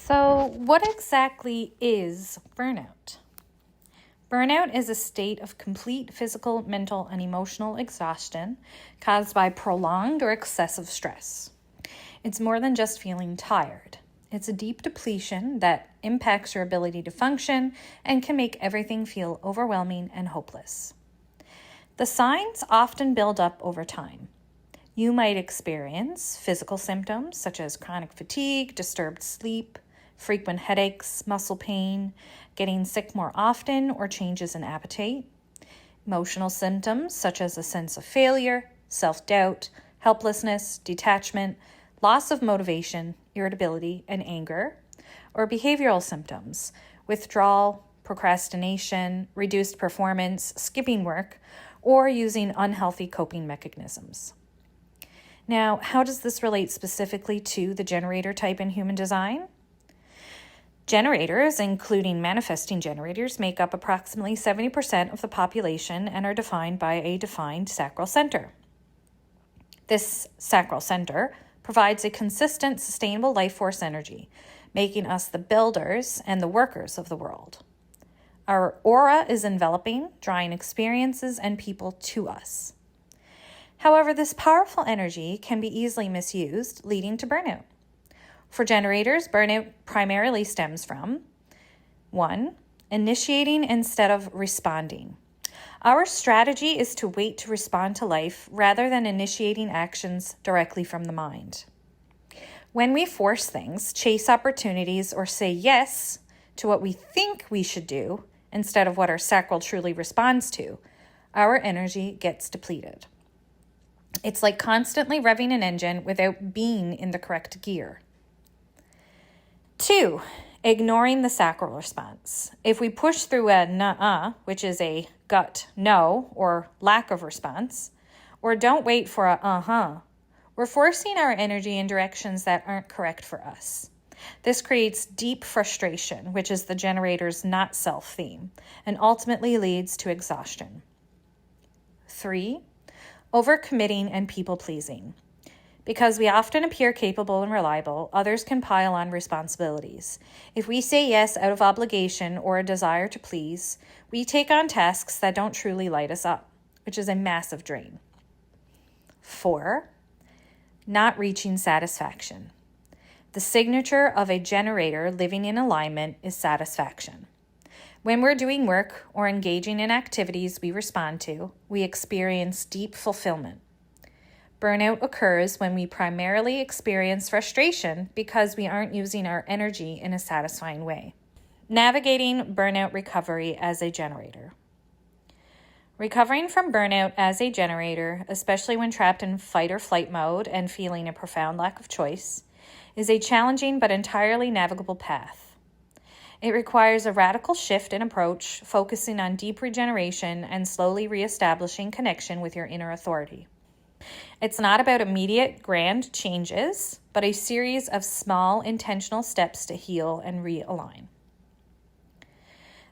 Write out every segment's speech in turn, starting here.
So, what exactly is burnout? Burnout is a state of complete physical, mental, and emotional exhaustion caused by prolonged or excessive stress. It's more than just feeling tired. It's a deep depletion that impacts your ability to function and can make everything feel overwhelming and hopeless. The signs often build up over time. You might experience physical symptoms such as chronic fatigue, disturbed sleep, frequent headaches, muscle pain, getting sick more often, or changes in appetite. Emotional symptoms such as a sense of failure, self-doubt, helplessness, detachment, loss of motivation, irritability, and anger. Or behavioral symptoms, withdrawal, procrastination, reduced performance, skipping work, or using unhealthy coping mechanisms. Now, how does this relate specifically to the generator type in human design? Generators, including manifesting generators, make up approximately 70% of the population and are defined by a defined sacral center. This sacral center provides a consistent, sustainable life force energy, making us the builders and the workers of the world. Our aura is enveloping, drawing experiences and people to us. However, this powerful energy can be easily misused, leading to burnout. For generators, burnout primarily stems from 1. Initiating instead of responding. Our strategy is to wait to respond to life rather than initiating actions directly from the mind. When we force things, chase opportunities, or say yes to what we think we should do instead of what our sacral truly responds to, our energy gets depleted. It's like constantly revving an engine without being in the correct gear. 2, ignoring the sacral response. If we push through a nuh-uh, which is a gut no or lack of response, or don't wait for a uh-huh, we're forcing our energy in directions that aren't correct for us. This creates deep frustration, which is the generator's not self theme, and ultimately leads to exhaustion. 3, overcommitting and people-pleasing. Because we often appear capable and reliable, others can pile on responsibilities. If we say yes out of obligation or a desire to please, we take on tasks that don't truly light us up, which is a massive drain. 4, not reaching satisfaction. The signature of a generator living in alignment is satisfaction. When we're doing work or engaging in activities we respond to, we experience deep fulfillment. Burnout occurs when we primarily experience frustration because we aren't using our energy in a satisfying way. Navigating burnout recovery as a generator. Recovering from burnout as a generator, especially when trapped in fight or flight mode and feeling a profound lack of choice, is a challenging but entirely navigable path. It requires a radical shift in approach, focusing on deep regeneration and slowly reestablishing connection with your inner authority. It's not about immediate grand changes, but a series of small intentional steps to heal and realign.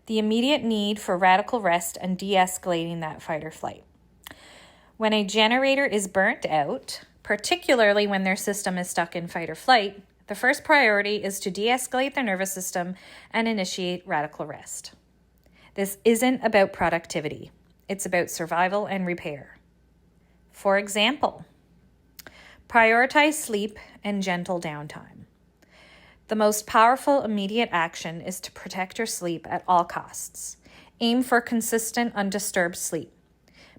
The immediate need for radical rest and de-escalating that fight or flight. When a generator is burnt out, particularly when their system is stuck in fight or flight, the first priority is to de-escalate their nervous system and initiate radical rest. This isn't about productivity. It's about survival and repair. For example, prioritize sleep and gentle downtime. The most powerful immediate action is to protect your sleep at all costs. Aim for consistent, undisturbed sleep.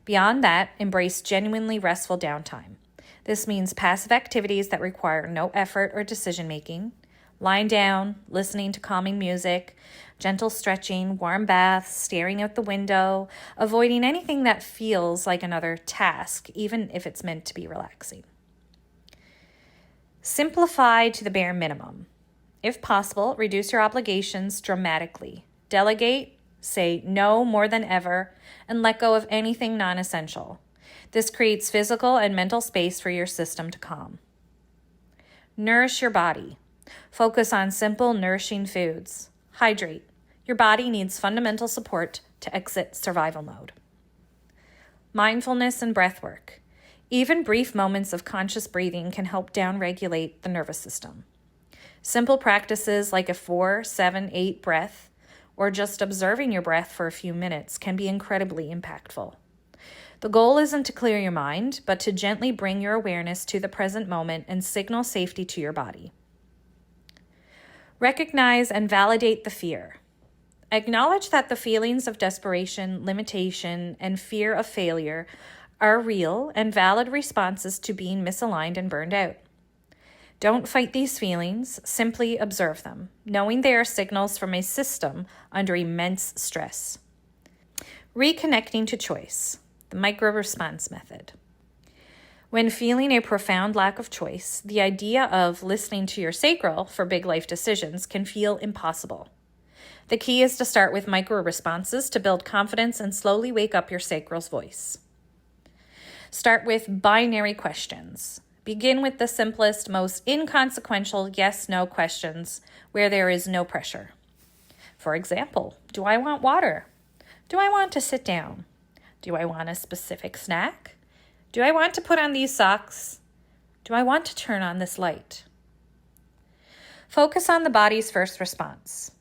Beyond that, embrace genuinely restful downtime. This means passive activities that require no effort or decision-making, lying down, listening to calming music, gentle stretching, warm baths, staring out the window, avoiding anything that feels like another task, even if it's meant to be relaxing. Simplify to the bare minimum. If possible, reduce your obligations dramatically. Delegate, say no more than ever, and let go of anything non-essential. This creates physical and mental space for your system to calm. Nourish your body. Focus on simple, nourishing foods. Hydrate. Your body needs fundamental support to exit survival mode. Mindfulness and breath work. Even brief moments of conscious breathing can help downregulate the nervous system. Simple practices like a 4, 7, 8 breath, or just observing your breath for a few minutes can be incredibly impactful. The goal isn't to clear your mind, but to gently bring your awareness to the present moment and signal safety to your body. Recognize and validate the fear. Acknowledge that the feelings of desperation, limitation, and fear of failure are real and valid responses to being misaligned and burned out. Don't fight these feelings, simply observe them, knowing they are signals from a system under immense stress. Reconnecting to choice, the micro-response method. When feeling a profound lack of choice, the idea of listening to your sacral for big life decisions can feel impossible. The key is to start with micro-responses to build confidence and slowly wake up your sacral's voice. Start with binary questions. Begin with the simplest, most inconsequential yes-no questions where there is no pressure. For example, do I want water? Do I want to sit down? Do I want a specific snack? Do I want to put on these socks? Do I want to turn on this light? Focus on the body's first response.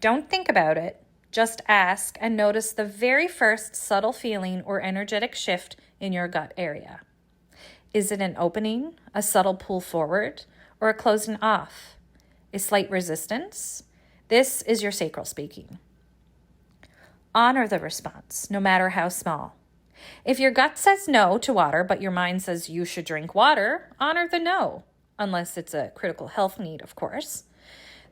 Don't think about it. Just ask and notice the very first subtle feeling or energetic shift in your gut area. Is it an opening, a subtle pull forward, or a closing off? A slight resistance? This is your sacral speaking. Honor the response, no matter how small. If your gut says no to water, but your mind says you should drink water, honor the no, unless it's a critical health need, of course.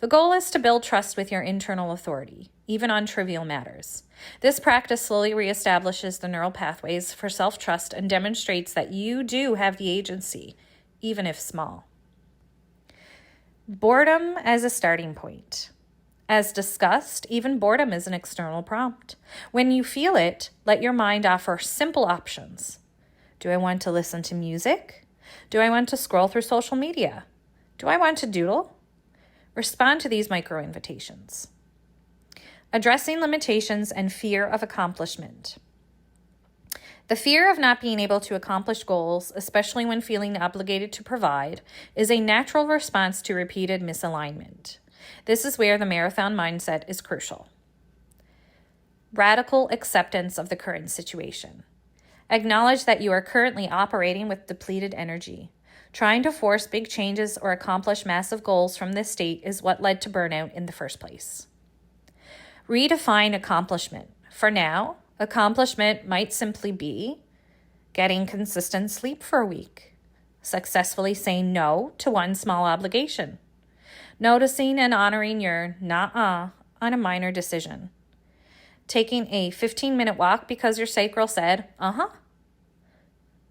The goal is to build trust with your internal authority, even on trivial matters. This practice slowly reestablishes the neural pathways for self-trust and demonstrates that you do have the agency, even if small. Boredom as a starting point. As discussed, even boredom is an external prompt. When you feel it, let your mind offer simple options. Do I want to listen to music? Do I want to scroll through social media? Do I want to doodle? Respond to these micro-invitations. Addressing limitations and fear of accomplishment. The fear of not being able to accomplish goals, especially when feeling obligated to provide, is a natural response to repeated misalignment. This is where the marathon mindset is crucial. Radical acceptance of the current situation. Acknowledge that you are currently operating with depleted energy. Trying to force big changes or accomplish massive goals from this state is what led to burnout in the first place. Redefine accomplishment. For now, accomplishment might simply be getting consistent sleep for a week, successfully saying no to one small obligation, noticing and honoring your nah on a minor decision, taking a 15-minute walk because your sacral said,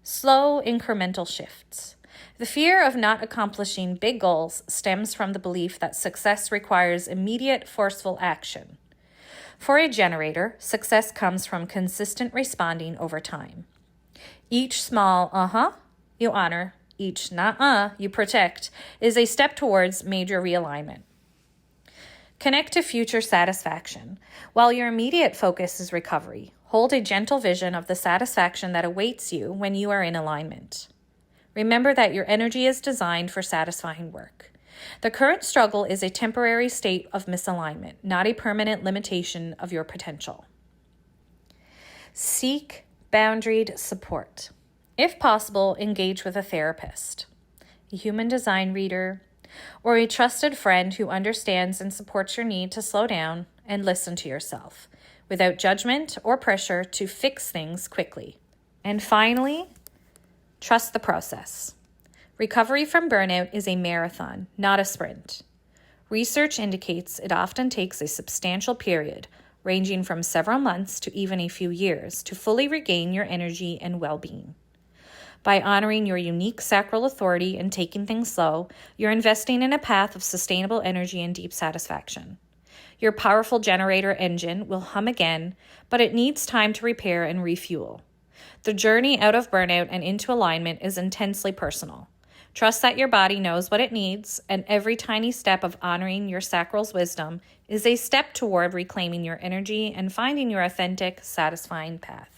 Slow incremental shifts. The fear of not accomplishing big goals stems from the belief that success requires immediate, forceful action. For a generator, success comes from consistent responding over time. Each small you honor, each nah you protect, is a step towards major realignment. Connect to future satisfaction. While your immediate focus is recovery, hold a gentle vision of the satisfaction that awaits you when you are in alignment. Remember that your energy is designed for satisfying work. The current struggle is a temporary state of misalignment, not a permanent limitation of your potential. Seek boundaried support. If possible, engage with a therapist, a human design reader, or a trusted friend who understands and supports your need to slow down and listen to yourself, without judgment or pressure to fix things quickly. And finally, trust the process. Recovery from burnout is a marathon, not a sprint. Research indicates it often takes a substantial period, ranging from several months to even a few years, to fully regain your energy and well-being. By honoring your unique sacral authority and taking things slow, you're investing in a path of sustainable energy and deep satisfaction. Your powerful generator engine will hum again, but it needs time to repair and refuel. The journey out of burnout and into alignment is intensely personal. Trust that your body knows what it needs, and every tiny step of honoring your sacral's wisdom is a step toward reclaiming your energy and finding your authentic, satisfying path.